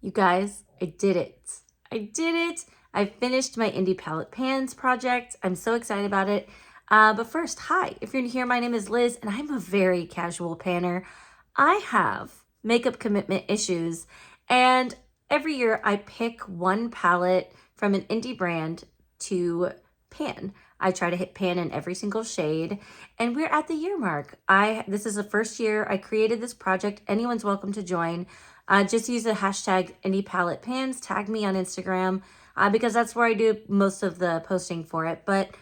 You guys, I did it. I did it. I finished my indie palette pans project. I'm so excited about it. But first, hi. If you're new here, my name is Liz, and I'm a very casual panner. I have makeup commitment issues, and every year I pick one palette from an indie brand to pan. I try to hit pan in every single shade, and we're at the year mark. This is the first year I created this project. Anyone's welcome to join. Just use the hashtag indie palette pans. Tag me on Instagram because that's where I do most of the posting for it. But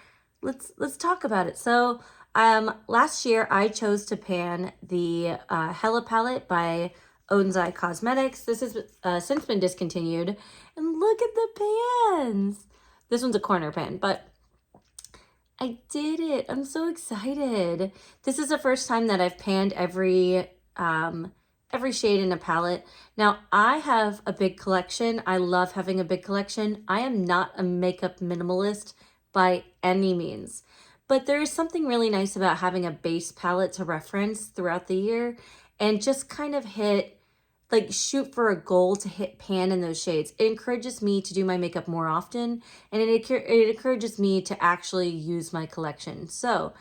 let's talk about it. So last year I chose to pan the Hella palette by Onsai Cosmetics. This has since been discontinued. And look at the pans. This one's a corner pan, but I did it. I'm so excited. This is the first time that I've panned every shade in a palette. Now, I have a big collection. I love having a big collection. I am not a makeup minimalist by any means, but there is something really nice about having a base palette to reference throughout the year and just kind of shoot for a goal to hit pan in those shades. It encourages me to do my makeup more often, and it encourages me to actually use my collection. So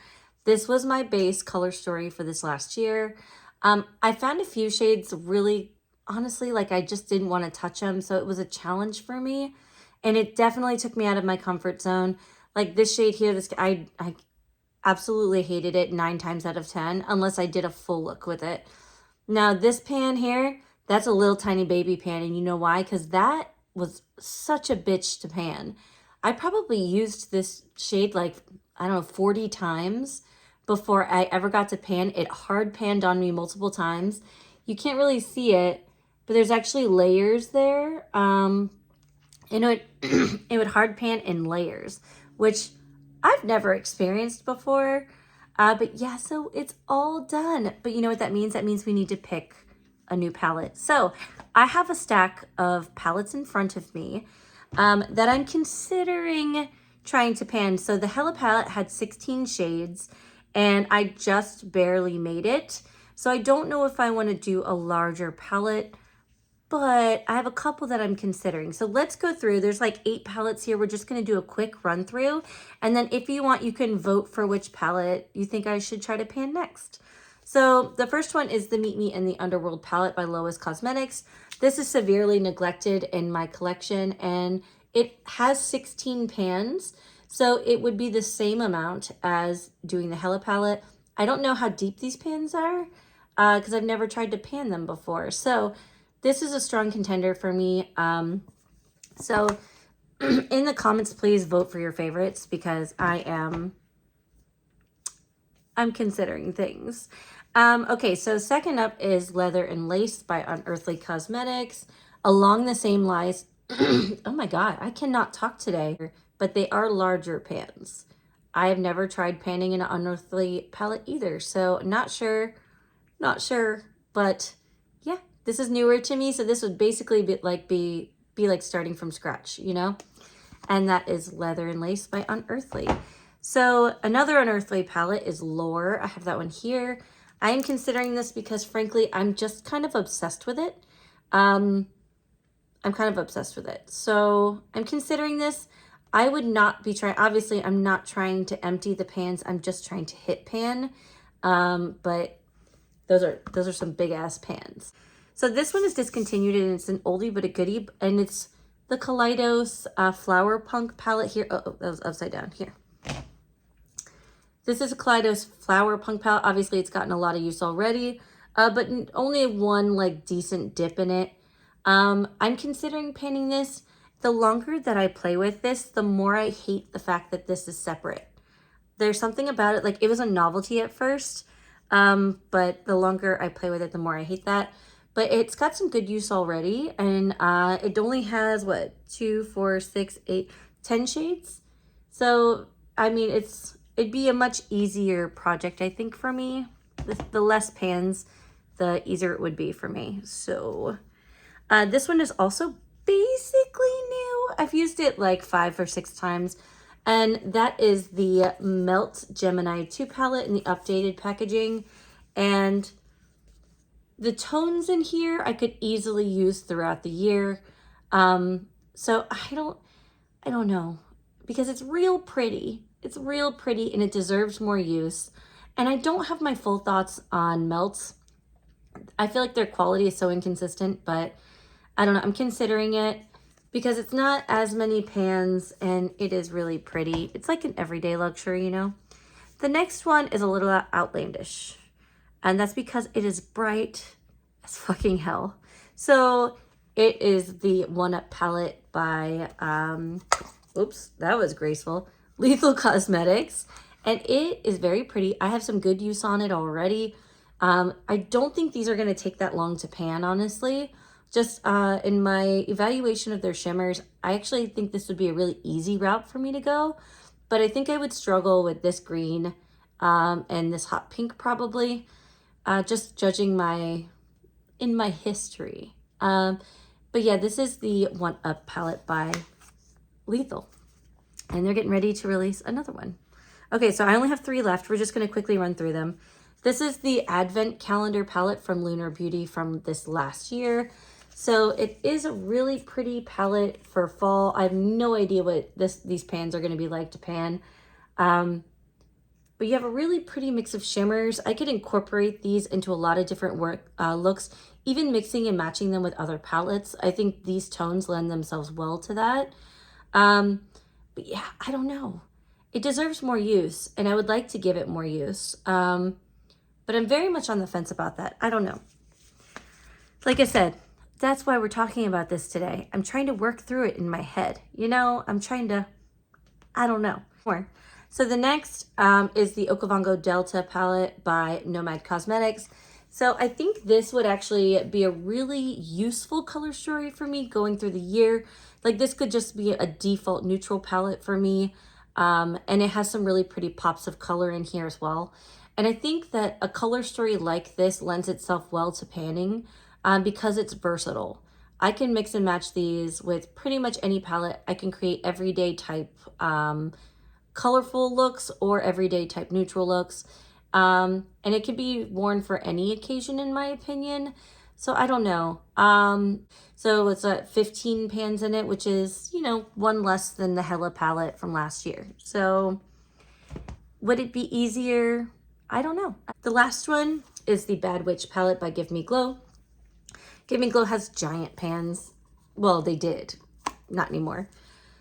this was my base color story for this last year. I found a few shades really, honestly, like I just didn't want to touch them. So it was a challenge for me, and it definitely took me out of my comfort zone. Like this shade here, I absolutely hated it 9 times out of 10, unless I did a full look with it. Now this pan here, that's a little tiny baby pan, and you know why? Because that was such a bitch to pan. I probably used this shade like, I don't know, 40 times before I ever got to pan. It hard panned on me multiple times. You can't really see it, but there's actually layers there. It would hard pan in layers, which I've never experienced before. But yeah, so it's all done. But you know what that means? That means we need to pick a new palette. So I have a stack of palettes in front of me that I'm considering trying to pan. So the Hella palette had 16 shades and I just barely made it. So I don't know if I want to do a larger palette, but I have a couple that I'm considering. So let's go through. There's like 8 palettes here. We're just going to do a quick run through. And then if you want, you can vote for which palette you think I should try to pan next. So the first one is the Meet Me in the Underworld palette by Lois Cosmetics. This is severely neglected in my collection, and it has 16 pans. So it would be the same amount as doing the Hella palette. I don't know how deep these pans are because I've never tried to pan them before. So this is a strong contender for me. So in the comments, please vote for your favorites because I'm considering things. Okay, so second up is Leather and Lace by Unearthly Cosmetics. Along the same lines, oh my God, I cannot talk today, but they are larger pans. I have never tried panning in an Unearthly palette either, so not sure, but yeah, this is newer to me, so this would basically be like starting from scratch, you know? And that is Leather and Lace by Unearthly. So another Unearthly palette is Lore. I have that one here. I am considering this because frankly, I'm just kind of obsessed with it. I'm kind of obsessed with it. So I'm considering this. I would not be trying, obviously I'm not trying to empty the pans. I'm just trying to hit pan. But those are some big ass pans. So this one is discontinued and it's an oldie but a goodie, and it's the Kaleidos Flower Punk palette here. Oh, that was upside down here. This is a Kaleidos Flower Punk palette. Obviously, it's gotten a lot of use already, but only one like decent dip in it. I'm considering panning this. The longer that I play with this, the more I hate the fact that this is separate. There's something about it, like it was a novelty at first, but the longer I play with it, the more I hate that. But it's got some good use already, and it only has, what, 2, 4, 6, 8, 10 shades? So, I mean, it'd be a much easier project, I think, for me. The less pans, the easier it would be for me. So, this one is also basically new. I've used it like 5 or 6 times, and that is the Melt Gemini 2 palette in the updated packaging. And The tones in here I could easily use throughout the year. So I don't know, because it's real pretty. It's real pretty and it deserves more use. And I don't have my full thoughts on melts. I feel like their quality is so inconsistent, but I don't know. I'm considering it because it's not as many pans and it is really pretty. It's like an everyday luxury, you know? The next one is a little outlandish, and that's because it is bright as fucking hell. So it is the One Up palette by, oops, that was graceful, Lethal Cosmetics. And it is very pretty. I have some good use on it already. I don't think these are going to take that long to pan, honestly. Just in my evaluation of their shimmers, I actually think this would be a really easy route for me to go. But I think I would struggle with this green and this hot pink probably, just judging in my history. But yeah, this is the One Up palette by Lethal. And they're getting ready to release another one. Okay, so I only have 3 left. We're just going to quickly run through them. This is the Advent Calendar palette from Lunar Beauty from this last year. So it is a really pretty palette for fall. I have no idea what these pans are going to be like to pan. But you have a really pretty mix of shimmers. I could incorporate these into a lot of different looks, even mixing and matching them with other palettes. I think these tones lend themselves well to that. But yeah, I don't know. It deserves more use, and I would like to give it more use. But I'm very much on the fence about that. I don't know. Like I said, that's why we're talking about this today. I'm trying to work through it in my head. You know, I don't know. More. So the next is the Okavango Delta palette by Nomad Cosmetics. So I think this would actually be a really useful color story for me going through the year. Like this could just be a default neutral palette for me. And it has some really pretty pops of color in here as well. And I think that a color story like this lends itself well to panning because it's versatile. I can mix and match these with pretty much any palette. I can create everyday type colorful looks or everyday type neutral looks. And it can be worn for any occasion in my opinion. So I don't know. So it's 15 pans in it, which is, you know, 1 less than the Hella palette from last year. So would it be easier? I don't know. The last one is the Bad Witch palette by Give Me Glow. Give Me Glow has giant pans. Well, they did, not anymore.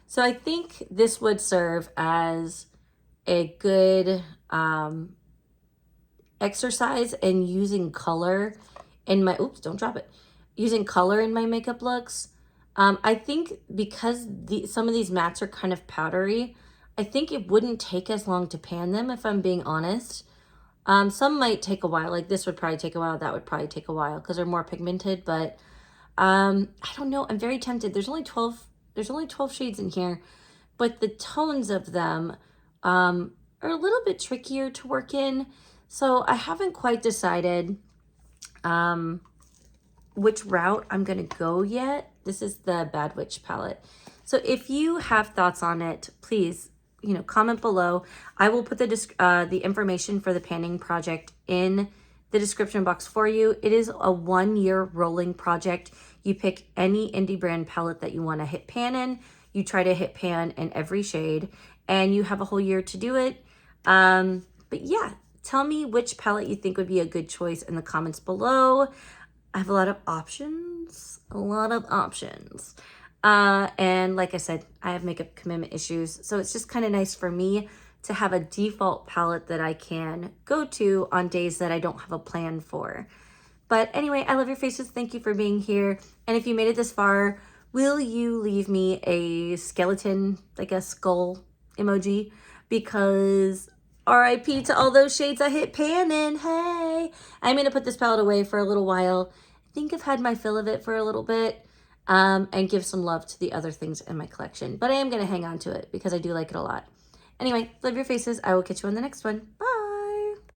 So I think this would serve as a good exercise in using color in my, oops, don't drop it. Using color in my makeup looks. I think because some of these mattes are kind of powdery, I think it wouldn't take as long to pan them if I'm being honest. Some might take a while, like this would probably take a while, that would probably take a while because they're more pigmented, but I don't know, I'm very tempted. There's only 12 shades in here, but the tones of them are a little bit trickier to work in. So I haven't quite decided which route I'm going to go yet. This is the Bad Witch palette. So if you have thoughts on it, please, you know, comment below. I will put the information for the panning project in the description box for you. It is a 1-year rolling project. You pick any indie brand palette that you want to hit pan in. You try to hit pan in every shade, and you have a whole year to do it. But yeah, tell me which palette you think would be a good choice in the comments below. I have a lot of options, and like I said, I have makeup commitment issues. So it's just kind of nice for me to have a default palette that I can go to on days that I don't have a plan for. But anyway, I love your faces. Thank you for being here. And if you made it this far, will you leave me a skeleton, like a skull emoji? Because RIP to all those shades I hit pan in. Hey, I'm going to put this palette away for a little while. I think I've had my fill of it for a little bit, and give some love to the other things in my collection. But I am going to hang on to it because I do like it a lot. Anyway, love your faces. I will catch you on the next one. Bye.